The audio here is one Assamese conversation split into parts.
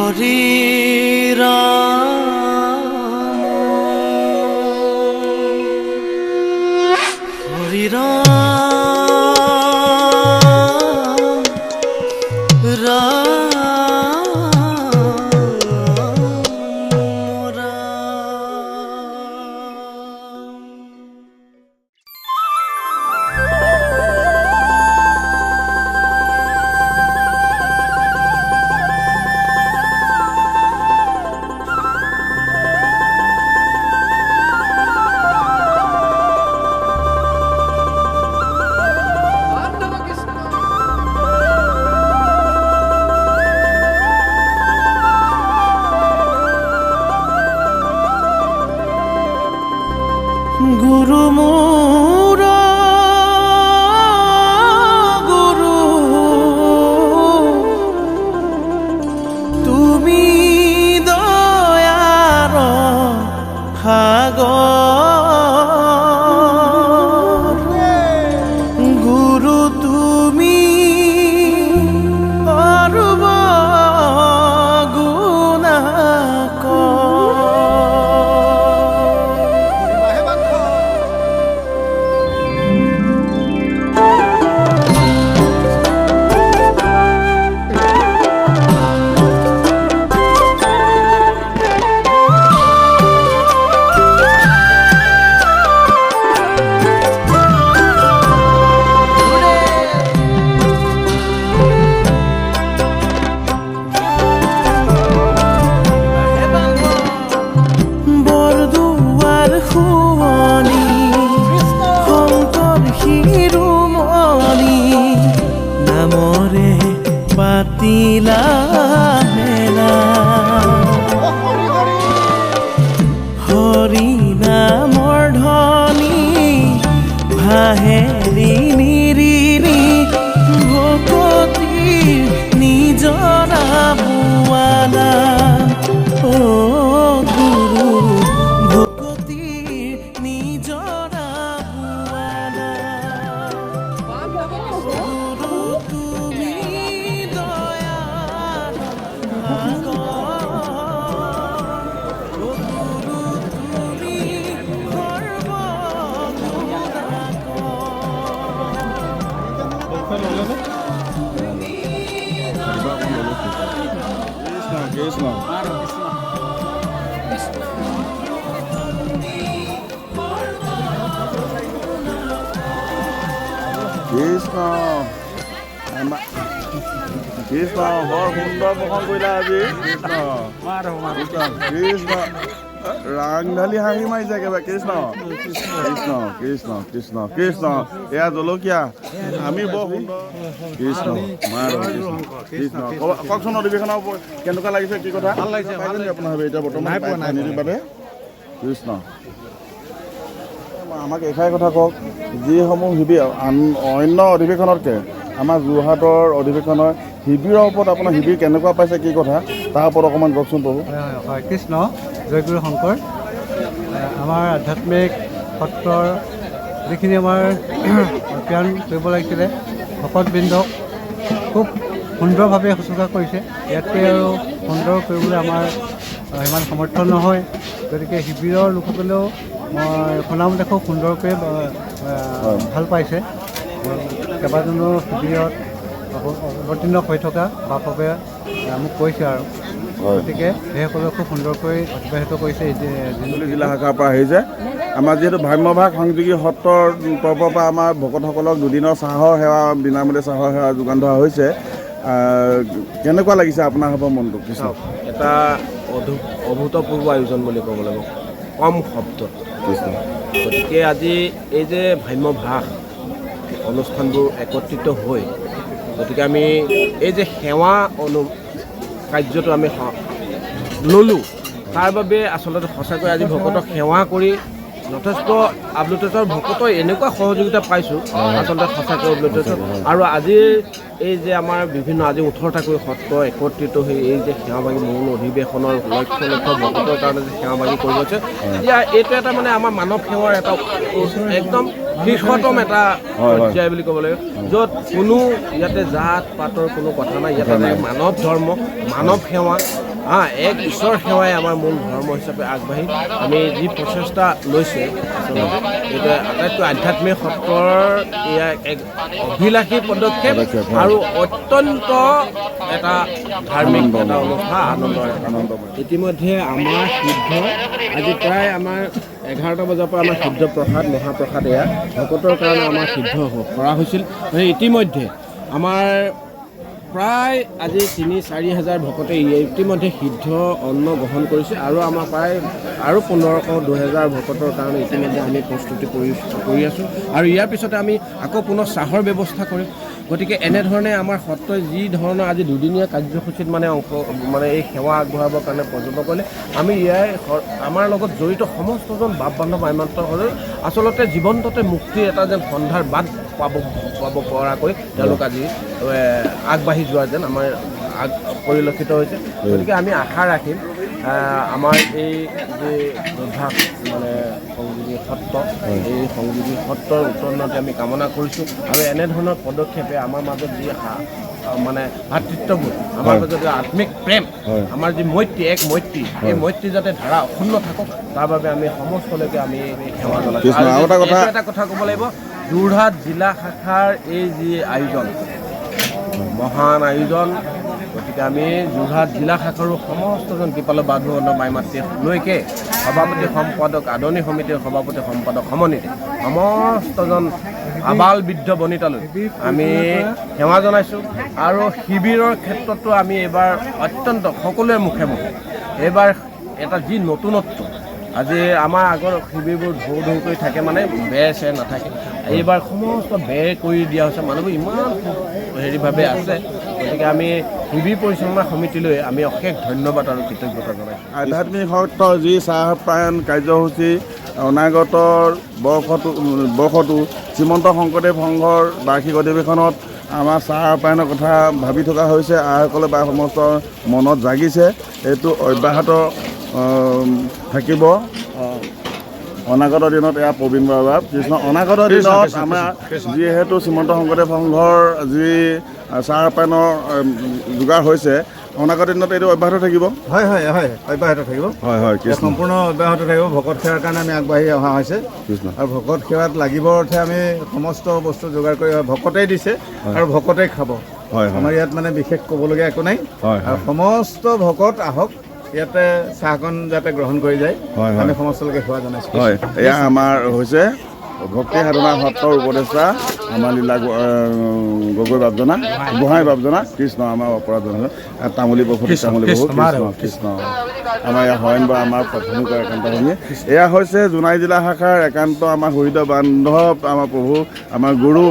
হৰি ৰাম হৰি ৰাম গুৰু মোৰ গুৰু তুমি দয়াৰ সাগৰ গুৰু তুমি সৰ্ব পাতিলা মেলা হৰি নামৰ ধ্বনি ভাহেৰি নিৰিৰি ভকতিৰ নিজৰা বোৱালা অ গুৰু ভকতিৰ নিজৰা বোৱালা গুৰু তুমি কৃষ্ণ বৰ সুন্দৰ বহন কৰিলা আজি কৃষ্ণ ৰাং ঢালি হাঁহি মাৰিছে একেবাৰে কৃষ্ণ কৃষ্ণ কৃষ্ণ কৃষ্ণ কৃষ্ণ এয়া জলকীয়া আমি বৰ সুন্দৰ কৃষ্ণ কৃষ্ণ কওকচোন অধিৱেশনৰ কেনেকুৱা লাগিছে কি কথা ভাল লাগিছে আপোনাৰ এতিয়া বৰ্তমান বাদে কৃষ্ণ আমাক এষাৰ কথা কওক যিসমূহ শিবিৰ অন্য অধিৱেশনতকৈ আমাৰ যোৰহাটৰ অধিৱেশনৰ শিবিৰৰ ওপৰত আপোনাৰ শিবিৰ কেনেকুৱা পাইছে কি কথা তাৰ ওপৰত অকণমান কওকচোন প্ৰভু হয় কৃষ্ণ জয়গুৰু শংকৰ আমাৰ আধ্যাত্মিক সত্ৰৰ যিখিনি আমাৰ জ্ঞান কৰিব লাগিছিলে ভকতবৃন্দক খুব সুন্দৰভাৱে শুশ্ৰূষা কৰিছে ইয়াতকৈ আৰু সুন্দৰ কৰিবলৈ আমাৰ ইমান সমৰ্থন নহয় গতিকে শিবিৰৰ লোকসকলেও মই শুনামতে খুব সুন্দৰকৈ ভাল পাইছে কেইবাজনো শিবিৰত অৱতীৰ্ণ হৈ থকা বাপকে মোক কৈছে আৰু গতিকে সেইসকলে খুব সুন্দৰকৈ অতিবাহিত কৰিছে জিলা শাখাৰ পৰা আহিছে আমাৰ যিহেতু ভ্ৰাম্যভাগ সংযোগী সত্ৰৰ তৰফৰ পৰা আমাৰ ভকতসকলক দুদিনৰ চাহৰ সেৱা বিনামূলীয়া চাহৰ সেৱা যোগান ধৰা হৈছে কেনেকুৱা লাগিছে আপোনাৰ হ'ব মনটো কৃষ্ণ এটা অভূতপূৰ্ব আয়োজন বুলি ক'ব লাগিব কম শব্দত কৃষ্ণ গতিকে আজি এই যে ভ্ৰাম্যভাগ অনুষ্ঠানবোৰ একত্ৰিত হৈ গতিকে আমি এই যে সেৱা কাৰ্যটো আমি ল'লোঁ তাৰ বাবে আচলতে সঁচাকৈ আজি ভকতক সেৱা কৰি যথেষ্ট আপ্লুতৰ ভকতৰ এনেকুৱা সহযোগিতা পাইছোঁ আচলতে সঁচাকৈ আপ্লুত আৰু আজিৰ এই যে আমাৰ বিভিন্ন আজি 18টাকৈ সত্ৰ একত্ৰিত হৈ এই যে সেৱাভাগী মূল অধিৱেশনৰ লক্ষ লক্ষ ভকতৰ কাৰণে যে সেৱাভাগী কৰিব হৈছে এতিয়া এইটো এটা মানে আমাৰ মানৱ সেৱাৰ এটা একদম শীৰ্ষতম এটা পৰ্যায় বুলি ক'ব লাগিব য'ত কোনো ইয়াতে জাত পাতৰ কোনো কথা নাই ইয়াতে মানৱ ধৰ্ম মানৱ সেৱা এক ঈশ্বৰ সেৱাই আমাৰ মূল ধৰ্ম হিচাপে আগবাঢ়ি আমি যি প্ৰচেষ্টা লৈছে আচলতে এইটো আটাইতকৈ আধ্যাত্মিক সত্ৰৰ এয়া এক অভিলাষী পদক্ষেপ আৰু অত্যন্ত এটা ধাৰ্মিক এটা অনুষ্ঠান আনন্দ। ইতিমধ্যে আমাৰ সিদ্ধ আজি প্ৰায় আমাৰ 11টা বজাৰ পৰা আমাৰ সিদ্ধ প্ৰসাদ মহাপ্ৰসাদ এয়া ভকতৰ কাৰণে আমাৰ সিদ্ধ কৰা হৈছিল। ইতিমধ্যে আমাৰ প্ৰায় আজি 3-4 হাজাৰ ভকতে ইতিমধ্যে সিদ্ধ অন্ন গ্ৰহণ কৰিছে আৰু আমাৰ প্ৰায় আৰু 1500-2000 ভকতৰ কাৰণে ইতিমধ্যে আমি প্ৰস্তুতি কৰি আছোঁ আৰু ইয়াৰ পিছতে আমি আকৌ পুনৰ চাহৰ ব্যৱস্থা কৰিম। গতিকে এনেধৰণে আমাৰ সত্ৰই যি ধৰণৰ আজি দুদিনীয়া কাৰ্যসূচীত মানে এই সেৱা আগবঢ়াবৰ কাৰণে পৰ্যটকসকলে আমি আমাৰ লগত জড়িত সমস্তজন বাপ বান্ধৱ আইমাত্ৰসকলে আচলতে জীৱন্ততে মুক্তিৰ এটা যেন সন্ধাৰ বাট পাব পৰাকৈ তেওঁলোক আজি আগবাঢ়ি যোৱা যেন আমাৰ পৰিলক্ষিত হৈছে। গতিকে আমি আশা ৰাখিম আমাৰ এই যে যোদ্ধাক মানে সংযোগী সত্ৰ এই সংযোগী সত্ৰৰ উন্নতি আমি কামনা কৰিছোঁ আৰু এনেধৰণৰ পদক্ষেপে আমাৰ মাজত যি মানে ভাতৃত্ববোধ আমাৰ মাজত আত্মিক প্ৰেম আমাৰ যি মৈত্ৰী এই মৈত্ৰী যাতে ধাৰা অক্ষুণ্ণ থাকক তাৰ বাবে আমি সমস্তলৈকে আমি সেৱা জনাইছোঁ। এটা কথা ক'ব লাগিব, যোৰহাট জিলা শাখাৰ এই যি আয়োজন মহান আয়োজন, গতিকে আমি যোৰহাট জিলা শাখাৰো সমস্তজন কৃপালু বান্ধৱ মাই মাতৃলৈকে সভাপতি সম্পাদক আদৰণি সমিতিৰ সভাপতি সম্পাদক সমন্বিতে সমস্তজন আবাল বৃদ্ধ বনিতালৈ আমি সেৱা জনাইছোঁ আৰু শিবিৰৰ ক্ষেত্ৰতো আমি এইবাৰ অত্যন্ত সকলোৰে মুখে এইবাৰ এটা যি নতুনত্ব আজি আমাৰ আগৰ শিবিৰবোৰ ঢৌ ঢৌ কৰি থাকে মানে বেৰ চেৰ নাথাকে, এইবাৰ সমস্ত বেৰ কৰি দিয়া হৈছে। মানুহবোৰ ইমান হেৰিভাৱে আছে, গতিকে আমি শিবিৰ পৰিচালনা সমিতিলৈ আমি অশেষ ধন্যবাদ আৰু কৃতজ্ঞতা জনাইছোঁ। আধ্যাত্মিক সত্ৰ যি চাহ প্ৰায়ণ কাৰ্যসূচী অনাগত বৰ্ষতো শ্ৰীমন্ত শংকৰদেৱ সংঘৰ বাৰ্ষিক অধিৱেশনত আমাৰ চাহ প্ৰায়ণৰ কথা ভাবি থকা হৈছে। আইসকলে বা সমস্ত মনত জাগিছে, এইটো অব্যাহত থাকিব অনাগত দিনত। এয়া প্ৰবীণ বাবা কৃষ্ণ অনাগত দিনত আমাৰ যিহেতু শ্ৰীমন্ত শংকৰদেৱ সংঘৰ যি চাহ প্ৰায়ণৰ যোগাৰ হৈছে অনাগত দিনত এইটো অব্যাহত থাকিব। হয় অব্যাহত থাকিব। হয় সম্পূৰ্ণ অব্যাহত থাকিব। ভকত সেৱাৰ কাৰণে আমি আগবাঢ়ি অহা হৈছে আৰু ভকত সেৱাত লাগিব অৰ্থে আমি সমস্ত বস্তু যোগাৰ কৰি ভকতেই দিছে আৰু ভকতেই খাব। আমাৰ ইয়াত মানে বিশেষ ক'বলগীয়া একো নাই আৰু সমস্ত ভকত আহক ইয়াতে চাহকণ যাতে গ্ৰহণ কৰি যায় আমি সমস্তলৈকে সেৱা জনাইছোঁ। এয়া আমাৰ হৈছে ভক্তি সাধনা সত্ৰৰ উপদেষ্টা আমাৰ লীলা গগৈ বাপজনা গোহাঁই বাপজনা কৃষ্ণ আমাৰ অপৰাধ জনা তামুলী বহুত কৃষ্ণ আমাৰ ইয়াৰ হৰেণ বা আমাৰ প্ৰাথমিক একান্ত ভূমি। এয়া হৈছে জোনাই জিলা শাখাৰ একান্ত আমাৰ হৃদয় বান্ধৱ আমাৰ প্ৰভু আমাৰ গুৰু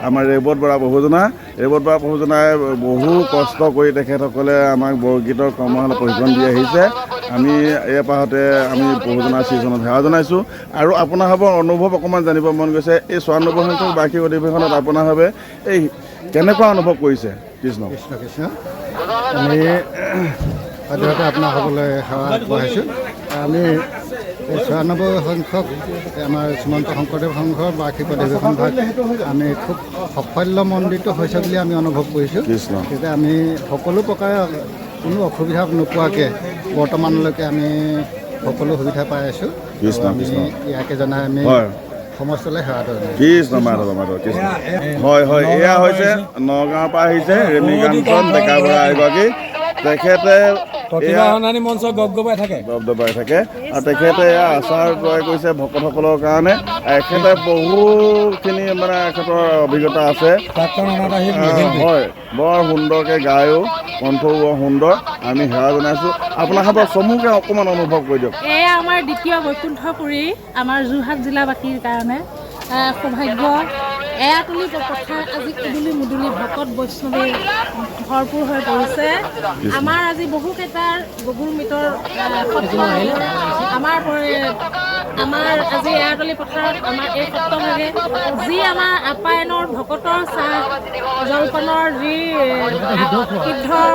আমাৰ ৰেৱত বৰা প্ৰভুজনা। ৰেৱত বৰা প্ৰভুজনাই বহু কষ্ট কৰি তেখেতসকলে আমাক বৰগীতৰ কৰ্মশালা প্ৰশিক্ষণ দি আহিছে। আমি এই পাহতে আমি প্ৰভুজনাৰ শ্ৰীচৰণত সেৱা জনাইছোঁ আৰু আপোনাৰ ভাৱৰ অনুভৱ অকণমান জানিব মন গৈছে। এই 94 সংখ্যক বাৰ্ষিক অধিৱেশনত আপোনাৰ ভাৱে এই কেনেকুৱা অনুভৱ কৰিছে? কৃষ্ণ আমি সদ্যহতে আপোনাৰ সকলোৱে সেৱা আগবঢ়াইছোঁ। আমি 94 সংখ্যক আমাৰ শ্ৰীমন্ত শংকৰদেৱ সংঘৰ বাৰ্ষিক অধিৱেশন ভাগ আমি খুব সাফল্যমণ্ডিত হৈছে বুলি আমি অনুভৱ কৰিছোঁ। তেতিয়া আমি সকলো প্ৰকাৰে কোনো অসুবিধা নোপোৱাকৈ বৰ্তমানলৈকে আমি সকলো সুবিধা পাই আছোঁ। আমি ইয়াকে জনাই আমি সমস্তলৈ সেৱা কৃষ্ণ কৃষ্ণ। হয় এয়া হৈছে নগাঁৱৰ পৰা আহিছে ৰেমিকান্তন ডেকা বৰা এগৰাকী। তেখেতে দবদবাই থাকে আৰু তেখেতে এয়া আচাৰ তৈয়াৰ কৰিছে ভকতসকলৰ কাৰণে। এখেতে বহুখিনি মানে এখেতৰ অভিজ্ঞতা আছে। হয় বৰ সুন্দৰকৈ গায়ো কণ্ঠও বৰ সুন্দৰ। আমি সেৱা জনাইছোঁ। আপোনাৰ হাতত চমুকৈ অকণমান অনুভৱ কৰি দিয়ক। এয়া আমাৰ দ্বিতীয় বৈকুণ্ঠপুৰী আমাৰ যোৰহাট জিলাবাসীৰ কাৰণে সৌভাগ্য। এয়াতুলি পথাৰ আজি কুদুলি মুদুলি ভকত বৈষ্ণৱী ভৰপূৰ হৈ পৰিছে। আমাৰ আজি বহুকেইটাৰ গগুৰ মিটৰ সত্ৰ আমাৰ আজি এয়াতুলি পথাৰত আমাৰ এই সত্ৰভাগে যি আমাৰ আপ্যায়নৰ ভকতৰ চাহ জলপানৰ যি সিদ্ধৰ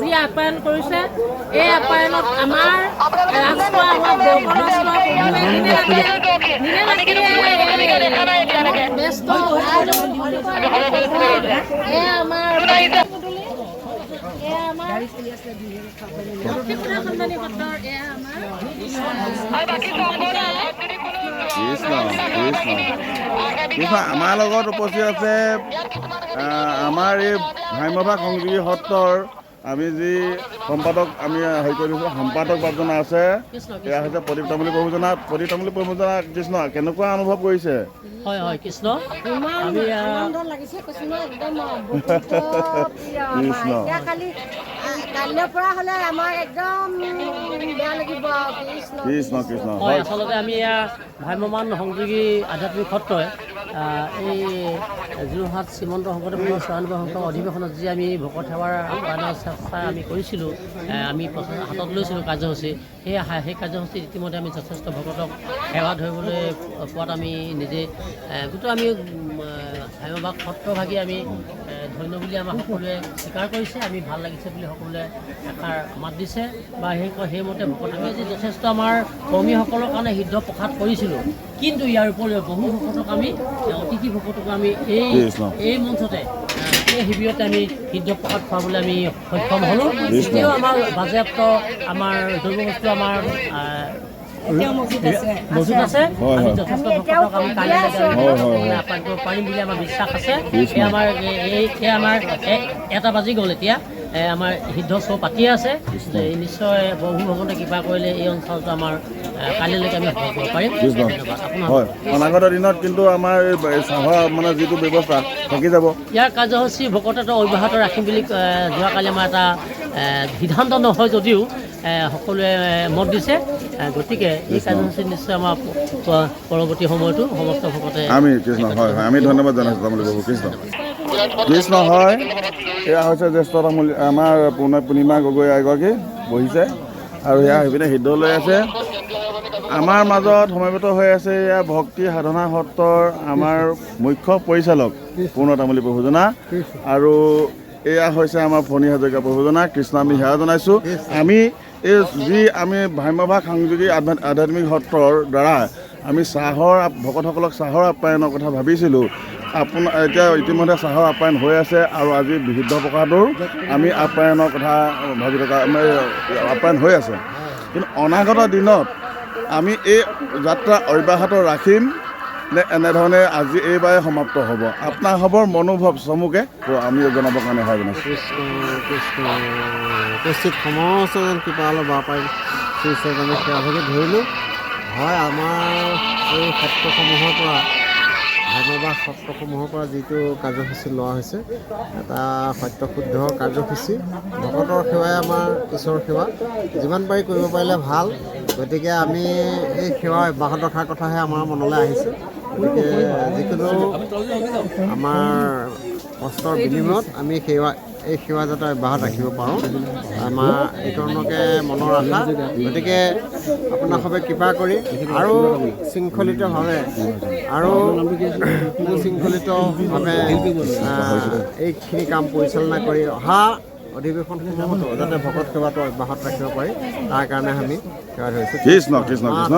যি আপ্যায়ন কৰিছে, এই আপ্যায়নত আমাৰ ৰাষ্ট্ৰ আমাৰ ব্যস্ত আমাৰ সন্ধানী সত্ৰৰ এয়া আমাৰ কৃষ্ণ কৃষ্ণ কৃষ্ণ আমাৰ লগত উপস্থিত আছে আমাৰ এই ভ্ৰাম্যভাগ সংযোগী সত্ৰৰ আমি যি সম্পাদক আমি হেৰি কৰি দিছোঁ সম্পাদক বাজনা আছে এয়া হৈছে প্ৰদীপ তামুলী প্ৰভুজনা কৃষ্ণ কেনেকুৱা অনুভৱ কৰিছে হয় হয় কৃষ্ণ আমি কৃষ্ণ কাইলৈৰ পৰা হ'লে আমাৰ একদম বেয়া লাগিব কৃষ্ণ কৃষ্ণ হয় হয় আচলতে আমি এয়া ভ্ৰাম্যমান সংযোগী আধ্যাত্মিক সত্ৰই এই যোৰহাট শ্ৰীমন্ত শংকৰদেৱ ৯৪ সংখ্যক অধিৱেশনত যি আমি ভকত সেৱাৰ আহ্বানৰ চেষ্টা আমি কৰিছিলোঁ আমি হাতত লৈছিলোঁ কাৰ্যসূচী সেই কাৰ্যসূচীত ইতিমধ্যে আমি যথেষ্ট ভকতক সেৱা ধৰিবলৈ পোৱাত আমি নিজে গোটেই আমি ভ্ৰাম্যভাগ সত্ৰভাগী আমি ধন্য বুলি আমাৰ সকলোৱে স্বীকাৰ কৰিছে আমি ভাল লাগিছে বুলি সকলোৱে এষাৰ মাত দিছে বা সেইমতে ভকতকে যি যথেষ্ট আমাৰ কৰ্মীসকলৰ কাৰণে সিদ্ধ প্ৰসাদ কৰিছিলোঁ কিন্তু ইয়াৰ উপৰিও বহু ভকতক আমি অতিথি ভকতক আমি এই মঞ্চতে এই শিবিৰতে আমি সিদ্ধ প্ৰসাদ খুৱাবলৈ আমি সক্ষম হ'লোঁ এতিয়াও আমাৰ বাজেয়াপ্ত আমাৰ দ্ৰব্যবস্তু আমাৰ মজুত আছে আমি যথেষ্ট ভকতক আমি কাইলৈকে আপ্যায়ন কৰিব পাৰিম বুলি আমাৰ বিশ্বাস আছে আমাৰ 1 বাজি গ'ল এতিয়া আমাৰ সিদ্ধ চৌ পাতিয়ে আছে নিশ্চয় বহু ভকতে কৃপা কৰিলে এই অঞ্চলটো আমাৰ কাইলৈকে আমি সফল কৰিব পাৰিম হয় অনাগত দিনত কিন্তু আমাৰ এই চাহৰ মানে যিটো ব্যৱস্থা থাকি যাব ইয়াৰ কাৰ্যসূচী ভকতেতো অব্যাহত ৰাখিম বুলি যোৱাকালি আমাৰ এটা সিদ্ধান্ত নহয় যদিও সকলোৱে মত দিছে গতিকে এই কাৰ্যসূচী নিশ্চয় আমাৰ পৰৱৰ্তী সময়তো সমস্ত ভকতে আমি কৃষ্ণ হয় হয় আমি ধন্যবাদ জনাইছোঁ তামুলী বাবু কৃষ্ণ কৃষ্ণ হয় এয়া হৈছে জ্যেষ্ঠ তামুলী আমাৰ পূৰ্ণিমা গগৈ এগৰাকী বহিছে আৰু এয়া সেইপিনে সিদ্ধ লৈ আছে আমাৰ মাজত সমবেত হৈ আছে এয়া ভক্তি সাধনা সত্ৰৰ আমাৰ মুখ্য পৰিচালক পূৰ্ণ তামুলী প্ৰভুজনা আৰু এয়া হৈছে আমাৰ ফণী হাজৰিকা প্ৰভুজনা কৃষ্ণ আমি সেৱা জনাইছোঁ আমি এই যি আমি ভ্ৰাম্যভাগ সংযোগী আধ্যাত্মিক সত্ৰৰ দ্বাৰা আমি চাহৰ ভকতসকলক চাহৰ আপ্যায়নৰ কথা ভাবিছিলোঁ আপোনাৰ এতিয়া ইতিমধ্যে চাহৰ আপ্যায়ন হৈ আছে আৰু আজি বিশুদ্ধ প্ৰসাদৰ আমি আপ্যায়নৰ কথা ভাবি থকা আপ্যায়ন হৈ আছে কিন্তু অনাগত দিনত আমি এই যাত্ৰা অব্যাহত ৰাখিম নে এনেধৰণে আজি এইবাৰে সমাপ্ত হ'ব আপোনাৰ খবৰ মনোভাৱ চমুকে আমি জনাবৰ কাৰণে হয় জনাইছোঁ উপস্থিত সমস্ত কৃপালৰ বাপাই শ্ৰীচৰণে সেৱাভাগে ধৰিলোঁ হয় আমাৰ এই সত্ৰসমূহৰ পৰা ভ্ৰাম্যভাগ সত্ৰসমূহৰ পৰা যিটো কাৰ্যসূচী লোৱা হৈছে এটা সত্যশুদ্ধ কাৰ্যসূচী ভকতৰ সেৱাই আমাৰ ঈশ্বৰৰ সেৱা যিমান পাৰি কৰিব পাৰিলে ভাল গতিকে আমি এই সেৱা অব্যাহত ৰখাৰ কথাহে আমাৰ মনলৈ আহিছে গতিকে যিকোনো আমাৰ কষ্টৰ বিনিময়ত আমি এই সেৱা যাতে অব্যাহত ৰাখিব পাৰোঁ আমাৰ এইকাৰণকে মনৰ আশা গতিকে আপোনাসবে কৃপা কৰি আৰু শৃংখলিতভাৱে আৰু সুশৃংখলিতভাৱে এইখিনি কাম পৰিচালনা কৰি অহা অধিৱেশনসমূহতো যাতে ভকত সেৱাটো অব্যাহত ৰাখিব পাৰি তাৰ কাৰণে আমি সেৱা ধৰিছোঁ কৃষ্ণ কৃষ্ণ কৃষ্ণ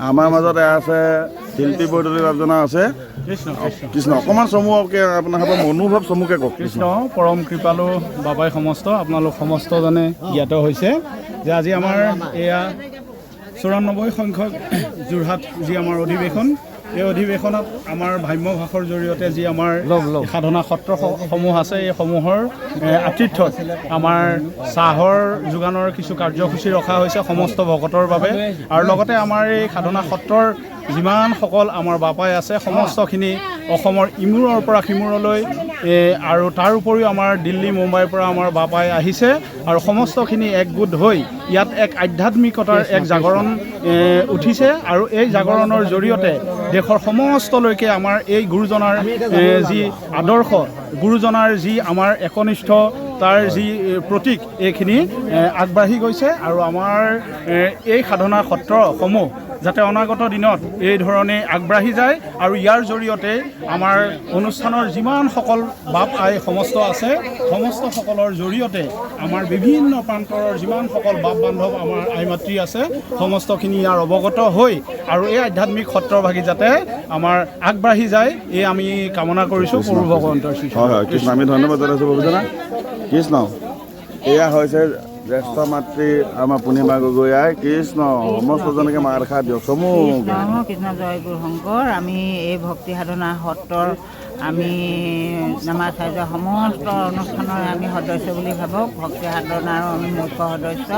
আমাৰ মাজত আছে শিল্পী বৰদলৈ বাবজনা আছে কৃষ্ণ অকণমান চমুকে আপোনাৰ মনোভাৱ চমুকে কওক কৃষ্ণ পৰম কৃপালু বাবাই সমস্ত আপোনালোক সমস্তজনে জ্ঞাত হৈছে যে আজি আমাৰ এয়া ৯৪ সংখ্যক যোৰহাট যি আমাৰ অধিৱেশন এই অধিৱেশনত আমাৰ ভ্ৰাম্যভাষৰ জৰিয়তে যি আমাৰ সাধনা সত্ৰসমূহ আছে এই সমূহৰ আতিথ্যত আমাৰ চাহৰ যোগানৰ কিছু কাৰ্যসূচী ৰখা হৈছে সমস্ত ভকতৰ বাবে আৰু লগতে আমাৰ এই সাধনা সত্ৰৰ যিমানসকল আমাৰ বাপাই আছে সমস্তখিনি অসমৰ ইমূৰৰ পৰা সিমূৰলৈ আৰু তাৰ উপৰিও আমাৰ দিল্লী মুম্বাইৰ পৰা আমাৰ বাপাই আহিছে আৰু সমস্তখিনি একগোট হৈ ইয়াত এক আধ্যাত্মিকতাৰ এক জাগৰণ উঠিছে আৰু এই জাগৰণৰ জৰিয়তে দেশৰ সমস্তলৈকে আমাৰ এই গুৰুজনাৰ যি আদৰ্শ গুৰুজনাৰ যি আমাৰ একনিষ্ঠ তাৰ যি প্ৰতীক এইখিনি আগবাঢ়ি গৈছে আৰু আমাৰ এই সাধনা সত্ৰসমূহ যাতে অনাগত দিনত এই ধৰণে আগবাঢ়ি যায় আৰু ইয়াৰ জৰিয়তে আমাৰ অনুষ্ঠানৰ যিমানসকল বাপ আই সমস্ত আছে সমস্তসকলৰ জৰিয়তে আমাৰ বিভিন্ন প্ৰান্তৰ যিমানসকল বাপ বান্ধৱ আমাৰ আই মাতৃ আছে সমস্তখিনি ইয়াৰ অৱগত হৈ আৰু এই আধ্যাত্মিক সত্ৰভাগী যাতে আমাৰ আগবাঢ়ি যায় এই আমি কামনা কৰিছোঁ প্ৰভু ভগৱন্তৰ শ্ৰী হয় হয় কৃষ্ণ আমি ধন্যবাদ জনাইছোঁ প্ৰভুজনা কৃষ্ণ এয়া হৈছে জ্যেষ্ঠ মাতৃ আমাৰ পূৰ্ণিমা গগৈ আই। কৃষ্ণ সমস্তজনকে মাৰ খা দিয়ক চমুক। কৃষ্ণ জয় গুৰু শংকৰ। আমি এই ভক্তি সাধনা সত্ৰৰ আমি নামাচাৰ্য সমস্ত অনুষ্ঠানৰ আমি সদস্য বুলি ভাবক। ভক্তি সাধনাৰ আমি মুখ্য সদস্য।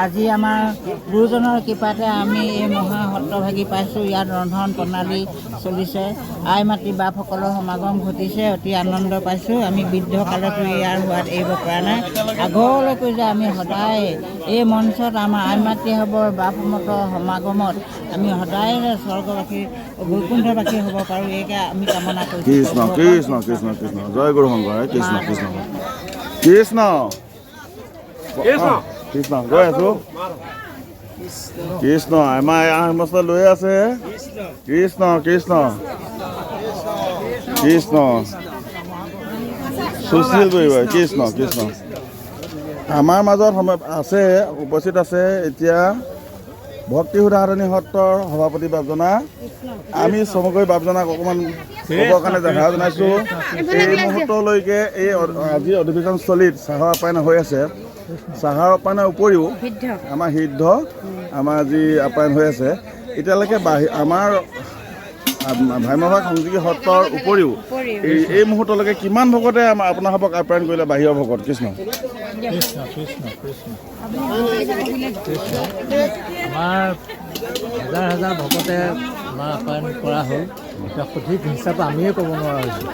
আজি আমাৰ গুৰুজনৰ কৃপাতে আমি এই মহা সত্ৰভাগী পাইছোঁ। ইয়াত ৰন্ধন প্ৰণালী চলিছে, আই মাতৃ বাপসকলৰ সমাগম ঘটিছে, অতি আনন্দ পাইছোঁ। আমি বৃদ্ধকালতো ইয়াৰ সোৱাদ এৰিব পৰা নাই। আগলৈকে যে আমি সদায় এই মঞ্চত আমাৰ আই মাতৃসকলৰ বাপমতৰ সমাগমত আমি সদায় স্বৰ্গবাসী বৈকুণ্ঠবাসী হ'ব পাৰোঁ, এইকে আমি কামনা কৰিছোঁ। কৃষ্ণ কৃষ্ণ কৃষ্ণ কৃষ্ণ জয় গুৰু শংকৰ। কৃষ্ণ কৃষ্ণ কৃষ্ণ কৃষ্ণ গৈ আছোঁ। কৃষ্ণ আমাৰ সমস্ত লৈ আছে। কৃষ্ণ কৃষ্ণ কৃষ্ণ সুশীল গগৈ। কৃষ্ণ কৃষ্ণ আমাৰ মাজত আছে, উপস্থিত আছে এতিয়া ভক্তি সাধনী সত্ৰৰ সভাপতি বাপজনা। আমি চমুকৈ বাপজনাক অকণমান ক'বৰ কাৰণে দেখা জনাইছোঁ। এই মুহূৰ্তলৈকে এই আজি অধিৱেশনস্থলীত চাহৰ আপ্যায়ন হৈ আছে। চাহৰ আপ্যায়নৰ উপৰিও আমাৰ সিদ্ধ আমাৰ যি আপ্যায়ন হৈ আছে এতিয়ালৈকে আমাৰ ভাম্যভাগ সংযোগী সত্ৰৰ উপৰিও এই মুহূৰ্তলৈকে কিমান ভকতে আপোনালোকক আপ্যায়ন কৰিলে বাহিৰৰ ভকত? কৃষ্ণ আমাৰ হাজাৰ হাজাৰ ভকতে আমাৰ আপ্যায়ন কৰা হ'ল। এতিয়া সঠিক হিচাপে আমিয়ে ক'ব নোৱাৰা হৈছোঁ।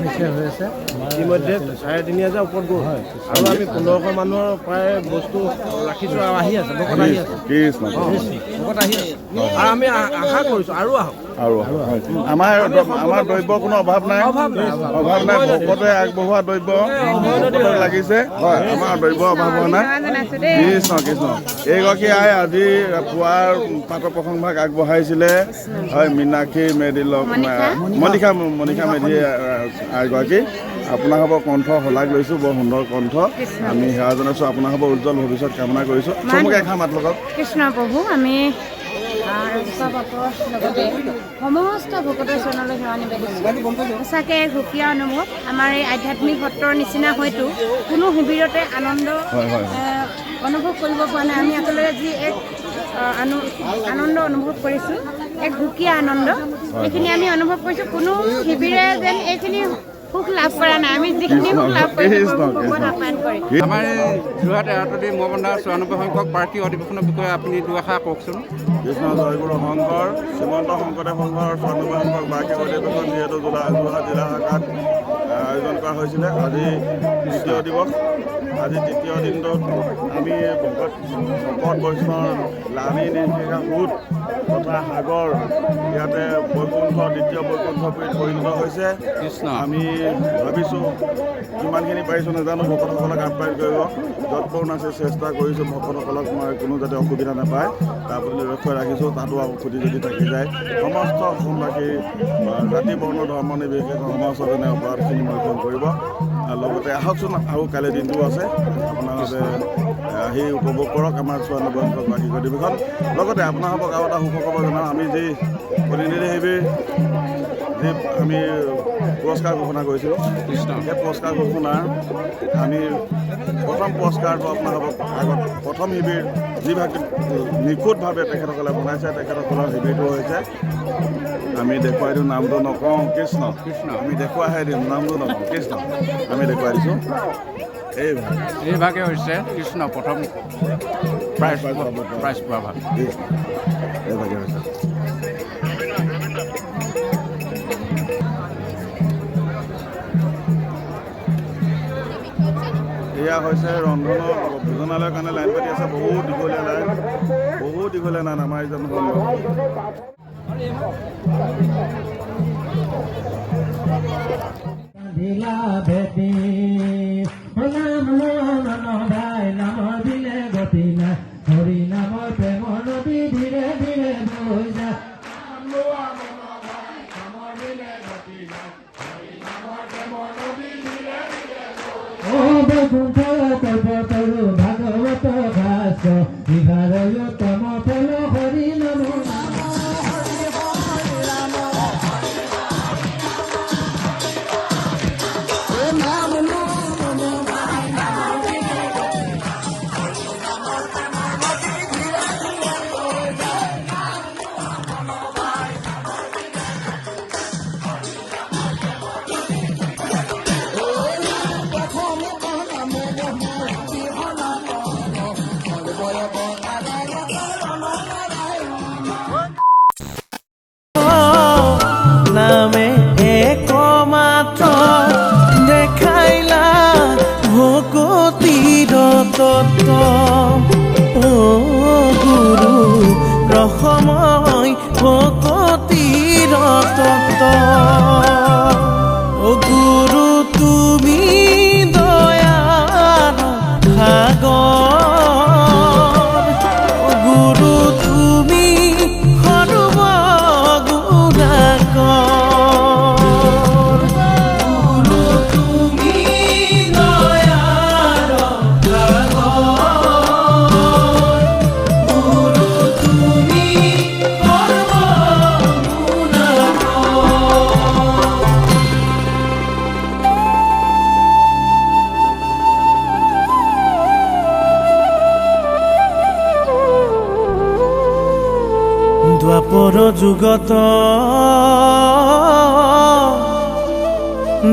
নিশ্চয় হৈ আছে। ইতিমধ্যে 3,500 ওপৰত গ'ল হয় আৰু আমি 1500 মানুহৰ প্ৰায় বস্তু ৰাখিছোঁ আৰু আহি আছে, ভকত আহি আছে। কৃষ্ণ ভকত আহি আছে আৰু আমি আশা কৰিছোঁ আৰু আহক। আমাৰ দ্ৰব্য কোনো অভাৱ নাই, অভাৱ নাই। ভকতে আগবঢ়োৱা দ্ৰব্য ভকতক লাগিছে, হয় আমাৰ দ্ৰব্য অভাৱ হোৱা নাই। কৃষ্ণ কৃষ্ণ এইগৰাকী আই আজি পুৱাৰ পাতৰ প্ৰসংভাগ আগবঢ়াইছিলে, হয় মীনাক্ষী মেধিলক মণিষা মেধি আইগৰাকী। আপোনালোকৰ কণ্ঠ শলাগ লৈছোঁ, বৰ সুন্দৰ কণ্ঠ। আমি সেৱা জনাইছোঁ, আপোনালোকৰ উজ্জ্বল ভৱিষ্যত কামনা কৰিছোঁ। চমুকে এষাৰ মাত লগাওক। কৃষ্ণ প্ৰভু আমি লগতে সমস্ত ভকতৰ চৰণলৈ সেৱা নিবেদিছোঁ। সঁচাকৈ সুকীয়া অনুভৱ। আমাৰ এই আধ্যাত্মিক সত্ৰৰ নিচিনা হয়তো কোনো শিবিৰতে আনন্দ অনুভৱ কৰিব পৰা নাই। আমি আচলতে যি এক আনন্দ অনুভৱ কৰিছোঁ, এক সুকীয়া আনন্দ, এইখিনি আমি অনুভৱ কৰিছোঁ। কোনো শিবিৰে যেন এইখিনি সুখ লাভ কৰা নাই। আমি যিখিনি সুখ লাভ কৰিছোঁ আপ্যায়ন কৰি। আমাৰ এই যোৰহাট এৰাতলী মহবন্ধা 94 সংখ্যক বাৰ্ষিক অধিৱেশনৰ বিষয়ে আপুনি দুআষাৰ কওকচোন। কৃষ্ণ জয় গুৰু শংকৰ। শ্ৰীমন্ত শংকৰদেৱ সংঘৰ 94 সংখ্যক বাৰ্ষিক অধিৱেশন যিহেতু যোৰহাট জিলা শাখাত আয়োজন কৰা হৈছিলে। আজি তৃতীয় দিৱস। আজি তৃতীয় দিনটোত আমি ভকত বৈষ্ণৱ লানি নিৰ্দেশিকা সুত তথা সাগৰ ইয়াতে বৈকুণ্ঠ দ্বিতীয় বৈকুণ্ঠপুৰীত পৰিণত হৈছে। আমি ভাবিছোঁ কিমানখিনি পাৰিছোঁ নাজানো, ভকতসকলক আপ্যায়ন কৰিব যৎপূৰ্ণ আছে চেষ্টা কৰিছোঁ। ভকতসকলক মই কোনো যাতে অসুবিধা নাপায় তাৰ প্ৰতি লক্ষ্য ৰাখিছোঁ। তাতো ক্ষতি যদি থাকি যায় সমস্ত অসমবাসী জাতি বৰ্ণ ধৰ্ম নিৰ্বিশেষে সমস্তজনে অপৰাধখিনি মৰ্পণ কৰিব। লগতে আহকচোন আৰু কাইলৈ দিনটোও আছে, আপোনালোকে আহি উপভোগ কৰক আমাৰ 94 সংখ্যক বাৰ্ষিক অধিৱেশন। লগতে আপোনালোকক আৰু এটা সুখবৰ জনাওঁ, আমি যি প্ৰতিনিধি শিবিৰ যি আমি পুৰস্কাৰ ঘোষণা কৰিছিলোঁ, সেই পুৰস্কাৰ ঘোষণাৰ আমি প্ৰথম পুৰস্কাৰটো আপোনালোকক আগত প্ৰথম শিবিৰ যিভাগ নিখুঁতভাৱে তেখেতসকলে বনাইছে, তেখেতসকলৰ শিবিৰটো হৈছে আমি দেখুৱাই দিওঁ, নামটো নকওঁ। কৃষ্ণ আমি দেখুৱাইহে দিম, নামটো নকওঁ। কৃষ্ণ আমি দেখুৱাই দিছোঁ। এইভাগে হৈছে কৃষ্ণ প্ৰথম প্ৰাইজ পোৱা ভাগ। এইভাগে হৈছে। এয়া হৈছে ৰন্ধনৰ ভোজনালয়ৰ কাৰণে লাইন পাতি আছে। বহুত দীঘলীয়া লাইন আমাৰ এইজন হৰি নামৰ প্ৰেমৰ নদী ধীৰে ধীৰে বৈ যায়। বৈকুণ্ঠ কল্পতৰু ভাগৱত ভাষ্য 11তম ফল হৰি নাম। তত্ত্ব ও গুৰু ৰসময় ভকতিৰ তত্ত্ব ও গুৰু তুমি দয়াৰ সাগৰ ও গুৰু তুমি সৰ্বগুণাকৰ গুৰু তুমি দয়াৰ সাগৰ গুৰু তুমি দ্বাপৰ যুগত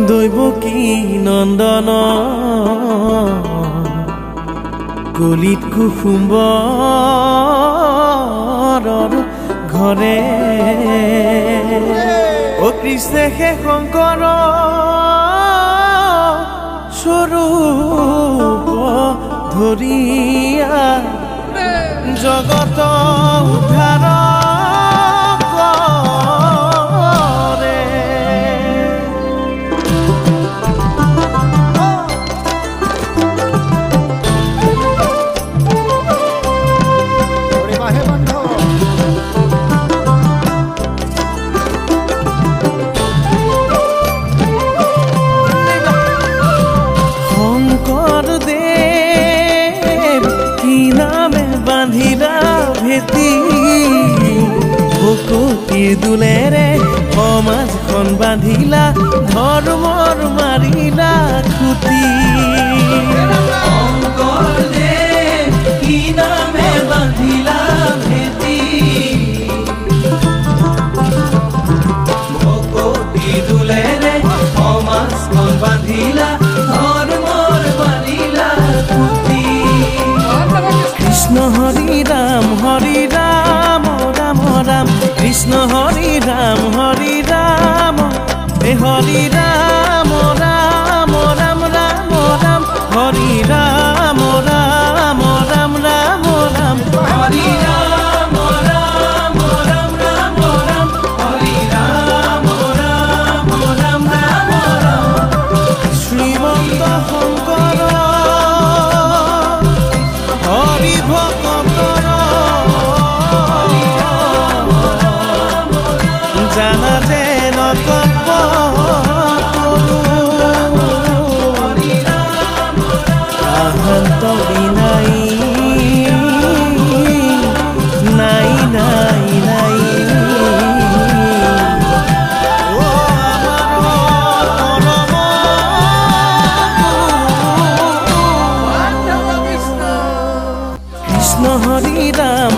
দৈৱকী নন্দন কলিত কুসুম্বৰৰ ঘৰে ও কৃষ্ণে হে শংকৰ স্বৰূপ ধৰিয়া জগত উদ্ধাৰ কৰে শংকৰ দেৱ কি নামে বান্ধিলা ভেটি ভকতি দুলেৰে সমাজখন বান্ধিলা ধৰ্মৰ মাৰিলা খুটি শংকৰদেৱ কি নামে বান্ধিলা ভেটি ভকতি দুলেৰে সমাজখন বান্ধিলা ধৰ্মৰ মাৰিলা খুটি কৃষ্ণ হৰি ৰাম ৰাম ৰাম কৃষ্ণ হৰি ৰাম হে হৰি ৰাম ৰাম ৰাম ৰাম ৰাম হৰি ৰাম ৰাম ৰাম ৰাম ৰাম হৰি ৰাম ৰাম ৰাম ৰাম ৰাম হৰি ৰাম ৰাম ৰাম ৰাম ৰাম শ্ৰীমন্ত শংকৰ হৰি ভকতৰ জাহাজে নকপ আহন্ত বিনাই নাই নাই নাই ও আমাৰ পৰম কৃষ্ণ হৰি ৰাম